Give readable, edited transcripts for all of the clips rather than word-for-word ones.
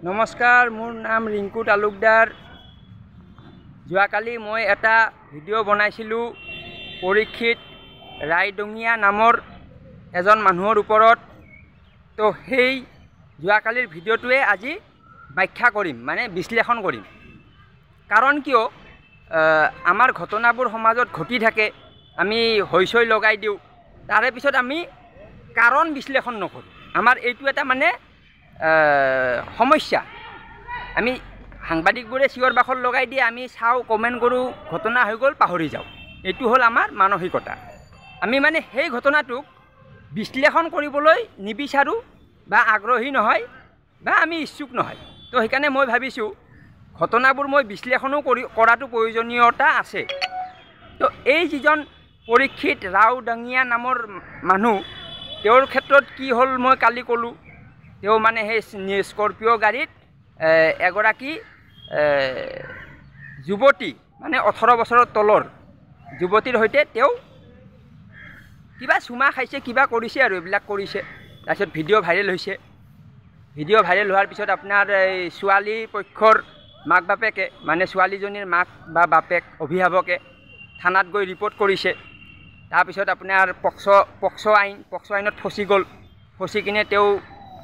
নমস্কাৰ, মোৰ নাম ৰিংকু তালুকদাৰ। যোৱাকালি মই এটা ভিডিঅ' বনাইছিলোঁ পৰীক্ষিত ৰায়ডঙীয়া নামৰ এজন মানুহৰ ওপৰত। তো সেই যোৱাকালিৰ ভিডিঅ'টোৱে আজি ব্যাখ্যা কৰিম, মানে বিশ্লেষণ কৰিম। কাৰণ কিয় আমাৰ ঘটনাবোৰ সমাজত ঘটি থাকে, আমি হৈচৈ লগাই দিওঁ, তাৰে পিছত আমি কাৰণ বিশ্লেষণ নকৰোঁ। আমাৰ এইটো এটা মানে সমস্যা। আমি সাংবাদিকবোৰে চিঞৰ বাখৰ লগাই দিয়ে, আমি চাওঁ, কমেণ্ট কৰোঁ, ঘটনা হৈ গ'ল, পাহৰি যাওঁ। এইটো হ'ল আমাৰ মানসিকতা। আমি মানে সেই ঘটনাটোক বিশ্লেষণ কৰিবলৈ নিবিচাৰোঁ বা আগ্ৰহী নহয় বা আমি ইচ্ছুক নহয়। তো সেইকাৰণে মই ভাবিছোঁ ঘটনাবোৰ মই বিশ্লেষণো কৰাটো প্ৰয়োজনীয়তা আছে। তো এই যিজন পৰীক্ষিত ৰায়ডঙীয়া নামৰ মানুহ, তেওঁৰ ক্ষেত্ৰত কি হ'ল মই কালি ক'লোঁ। তেওঁ মানে সেই স্কৰপিঅ' গাড়ীত এগৰাকী যুৱতী, মানে 18 বছৰৰ তলৰ যুৱতীৰ সৈতে তেওঁ কিবা চুমা খাইছে, কিবা কৰিছে আৰু এইবিলাক কৰিছে। তাৰপিছত ভিডিঅ' ভাইৰেল হৈছে। ভিডিঅ' ভাইৰেল হোৱাৰ পিছত আপোনাৰ এই ছোৱালী পক্ষৰ মাক বাপেকে, মানে ছোৱালীজনীৰ মাক বা বাপেক, অভিভাৱকে থানাত গৈ ৰিপৰ্ট কৰিছে। তাৰপিছত আপোনাৰ পক্সো আইনত ফচি গ'ল। ফচি কিনে তেওঁ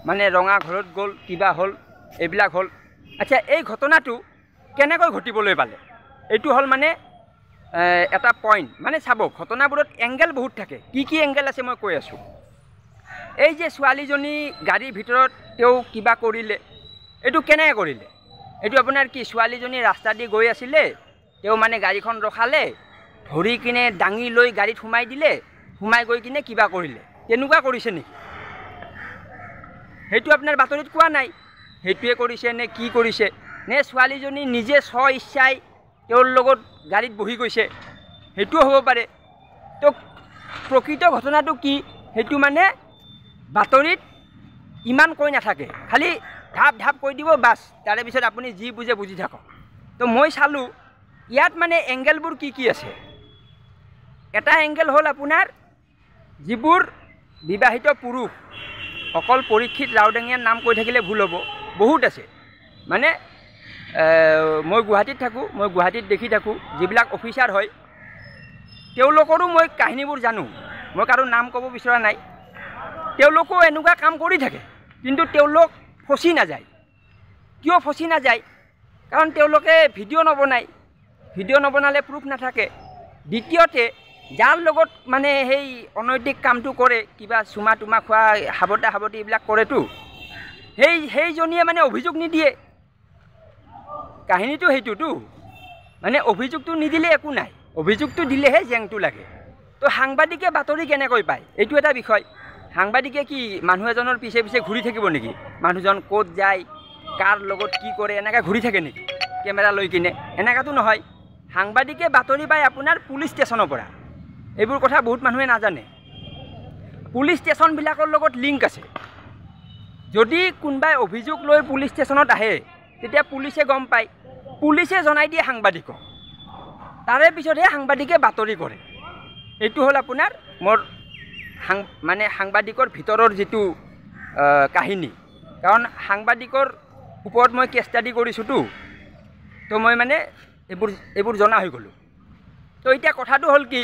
মানে ৰঙা ঘৰত গ'ল, কিবা হ'ল, এইবিলাক হ'ল। আচ্ছা, এই ঘটনাটো কেনেকৈ ঘটিবলৈ পালে? এইটো হ'ল মানে এটা পইণ্ট। মানে চাব, ঘটনাবোৰত এংগেল বহুত থাকে। কি কি এংগেল আছে মই কৈ আছোঁ। এই যে ছোৱালীজনী গাড়ীৰ ভিতৰত তেওঁ কিবা কৰিলে, এইটো কেনেকৈ কৰিলে? এইটো আপোনাৰ কি, ছোৱালীজনী ৰাস্তা দি গৈ আছিলে, তেওঁ মানে গাড়ীখন ৰখালে, ধৰি কিনে দাঙি লৈ গাড়ীত সোমাই দিলে, সোমাই গৈ কিনে কিবা কৰিলে, তেনেকুৱা কৰিছে নেকি? সেইটো আপোনাৰ বাতৰিত কোৱা নাই। সেইটোৱে কৰিছে নে কি কৰিছে? নে ছোৱালীজনী নিজে স্ব ইচ্ছাই তেওঁৰ লগত গাড়ীত বহি গৈছে? সেইটোও হ'ব পাৰে। তো প্ৰকৃত ঘটনাটো কি, সেইটো মানে বাতৰিত ইমান কৈ নাথাকে, খালি ঢাপ ঢাপ কৈ দিব, বাছ। তাৰে পিছত আপুনি যি বুজে বুজি থাকক। তো মই চালোঁ ইয়াত মানে এংগেলবোৰ কি কি আছে। এটা এংগেল হ'ল আপোনাৰ যিবোৰ বিবাহিত পুৰুষ, অকল পৰীক্ষিত ৰায়ডঙীয়াৰ নাম কৈ থাকিলে ভুল হ'ব, বহুত আছে। মানে মই গুৱাহাটীত থাকোঁ, মই গুৱাহাটীত দেখি থাকোঁ যিবিলাক অফিচাৰ হয়, তেওঁলোকৰো মই কাহিনীবোৰ জানো। মই কাৰো নাম ক'ব বিচৰা নাই। তেওঁলোকো এনেকুৱা কাম কৰি থাকে, কিন্তু তেওঁলোক ফচি নাযায়। কিয় ফচি নাযায়? কাৰণ তেওঁলোকে ভিডিঅ' নবনায়। ভিডিঅ' নবনালে প্ৰুফ নাথাকে। দ্বিতীয়তে, যাৰ লগত মানে সেই অনৈতিক কামটো কৰে, কিবা চুমা টুমা খোৱা, সাৱটি এইবিলাক কৰেতো, সেইজনীয়ে মানে অভিযোগ নিদিয়ে। কাহিনীটো সেইটোতো, মানে অভিযোগটো নিদিলে একো নাই, অভিযোগটো দিলেহে জেংটো লাগে। তো সাংবাদিকে বাতৰি কেনেকৈ পায়, এইটো এটা বিষয়। সাংবাদিকে কি মানুহ এজনৰ পিছে পিছে ঘূৰি থাকিব নেকি? মানুহজন ক'ত যায়, কাৰ লগত কি কৰে, এনেকৈ ঘূৰি থাকে নেকি কেমেৰা লৈ কিনে? এনেকুৱাতো নহয়। সাংবাদিকে বাতৰি পায় আপোনাৰ পুলিচ ষ্টেচনৰ পৰা। এইবোৰ কথা বহুত মানুহে নাজানে। পুলিচ ষ্টেচনবিলাকৰ লগত লিংক আছে। যদি কোনোবাই অভিযোগ লৈ পুলিচ ষ্টেচনত আহে, তেতিয়া পুলিচে গম পায়, পুলিচে জনাই দিয়ে সাংবাদিকক, তাৰে পিছতহে সাংবাদিকে বাতৰি কৰে। এইটো হ'ল আপোনাৰ মোৰ মানে সাংবাদিকৰ ভিতৰৰ যিটো কাহিনী। কাৰণ সাংবাদিকৰ ওপৰত মই কেছ ষ্টাডি কৰিছোঁতো, তো মই মানে এইবোৰ জনা হৈ গ'লোঁ। তো এতিয়া কথাটো হ'ল কি,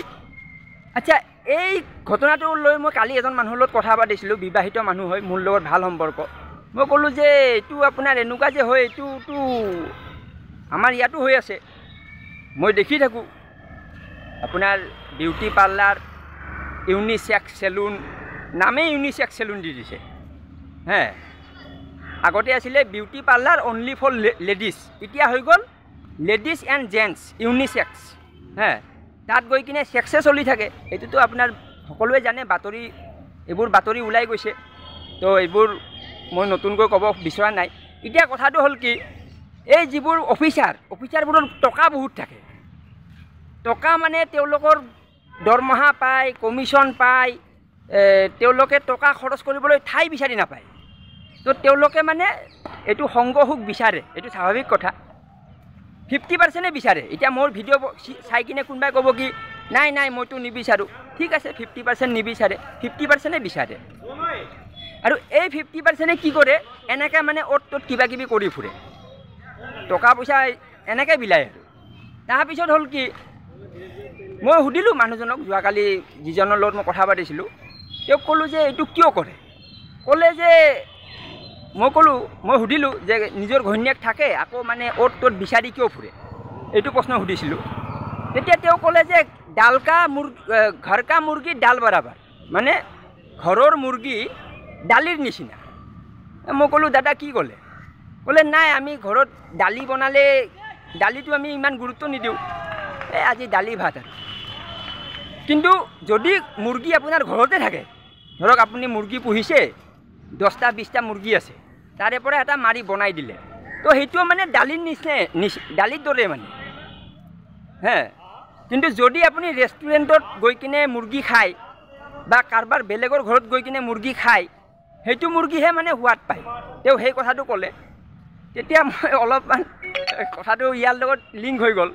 আচ্ছা, এই ঘটনাটো লৈ মই কালি এজন মানুহৰ লগত কথা পাতিছিলোঁ, বিবাহিত মানুহ হয়, মোৰ লগত ভাল সম্পৰ্ক। মই ক'লোঁ যে এইটো আপোনাৰ এনেকুৱা যে হয়, এইটোতো আমাৰ ইয়াতো হৈ আছে, মই দেখি থাকোঁ। আপোনাৰ বিউটি পাৰ্লাৰ, ইউনিচেক্স চেলুন, নামেই ইউনিচেক্স চেলুন দি দিছে। আগতে আছিলে beauty parlour only for ladies, এতিয়া হৈ গ'ল লেডিজ এণ্ড জেণ্টছ ইউনিচেক্স। তাত গৈ কিনে চেক্সে চলি থাকে। এইটোতো আপোনাৰ সকলোৱে জানে, এইবোৰ বাতৰি ওলাই গৈছে। তো এইবোৰ মই নতুনকৈ ক'ব বিচৰা নাই। এতিয়া কথাটো হ'ল কি, এই যিবোৰ অফিচাৰবোৰৰ টকা বহুত থাকে। টকা মানে তেওঁলোকৰ দৰমহা পায়, কমিশ্যন পায়, তেওঁলোকে টকা খৰচ কৰিবলৈ ঠাই বিচাৰি নাপায়। তো তেওঁলোকে মানে এইটো সংগ সুখ বিচাৰে, এইটো স্বাভাৱিক কথা। 50% বিচাৰে। এতিয়া মোৰ ভিডিঅ' চাই কিনে কোনোবাই ক'ব কি, নাই মইতো নিবিচাৰোঁ। ঠিক আছে, 50% নিবিচাৰে, 50% বিচাৰে। আৰু এই 50%-এ কি কৰে এনেকৈ মানে অ'ত ত'ত কিবা কিবি কৰি ফুৰে টকা পইচা এনেকৈ বিলায় আৰু তাৰপিছত হ'ল কি মই সুধিলোঁ মানুহজনক যোৱাকালি যিজনৰ লগত মই কথা পাতিছিলোঁ তেওঁক ক'লোঁ যে এইটো কিয় কৰে ক'লে যে মই সুধিলোঁ যে নিজৰ ঘৈণীয়েক থাকে আকৌ মানে অ'ত ত'ত বিচাৰি কিয় ফুৰে এইটো প্ৰশ্ন সুধিছিলোঁ তেতিয়া তেওঁ ক'লে যে ঘৰ কা মুৰ্গী ডাল বৰাবৰ মানে ঘৰৰ মুৰ্গী দালিৰ নিচিনা মই ক'লোঁ দাদা কি ক'লে নাই আমি ঘৰত দালি বনালে দালিটো আমি ইমান গুৰুত্ব নিদিওঁ আজি দালি ভাত আৰু কিন্তু যদি মুৰ্গী আপোনাৰ ঘৰতে থাকে ধৰক আপুনি মুৰ্গী পুহিছে 10টা 20টা মুৰ্গী আছে তাৰে পৰা এটা মাৰি বনাই দিলে তো সেইটো মানে দালিৰ নিচিনা দালিৰ দৰে মানে হে কিন্তু যদি আপুনি ৰেষ্টুৰেণ্টত গৈ কিনে মুৰ্গী খায় বা কাৰোবাৰ বেলেগৰ ঘৰত গৈ কিনে মুৰ্গী খায় সেইটো মুৰ্গীহে মানে সোৱাদ পায় তেওঁ সেই কথাটো ক'লে তেতিয়া মই অলপমান কথাটো ইয়াৰ লগত লিংক হৈ গ'ল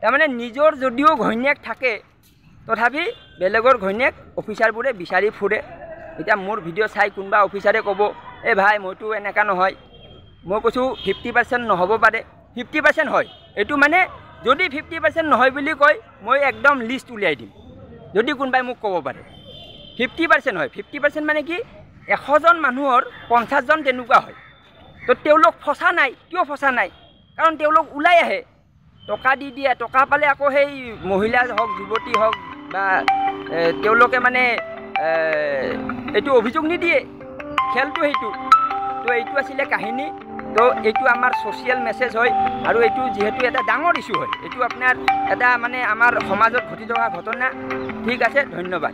তাৰমানে নিজৰ যদিও ঘৈণীয়েক থাকে তথাপি বেলেগৰ ঘৈণীয়েক অফিচাৰবোৰে বিচাৰি ফুৰে এতিয়া মোৰ ভিডিঅ' চাই কোনোবা অফিচাৰে ক'ব এই ভাই মইতো এনেকুৱা নহয় মই কৈছোঁ 50% নহ'ব পাৰে 50% হয় এইটো মানে যদি 50% নহয় বুলি কয় মই একদম লিষ্ট উলিয়াই দিম যদি কোনোবাই মোক ক'ব পাৰে 50% হয় 50% মানে কি 100জন মানুহৰ 50জন তেনেকুৱা হয় তো তেওঁলোক ফচা নাই কিয় ফচা নাই কাৰণ তেওঁলোক ওলাই আহে টকা দি দিয়ে টকা পালে আকৌ সেই মহিলা হওক যুৱতী হওক বা তেওঁলোকে মানে এইটো অভিযোগ নিদিয়ে খেলটো সেইটো তো এইটো আছিলে কাহিনী তো এইটো আমাৰ ছ'চিয়েল মেছেজ হয় আৰু এইটো যিহেতু এটা ডাঙৰ ইছ্যু হয় এইটো আপোনাৰ এটা মানে আমাৰ সমাজত ঘটি থকা ঘটনা ঠিক আছে ধন্যবাদ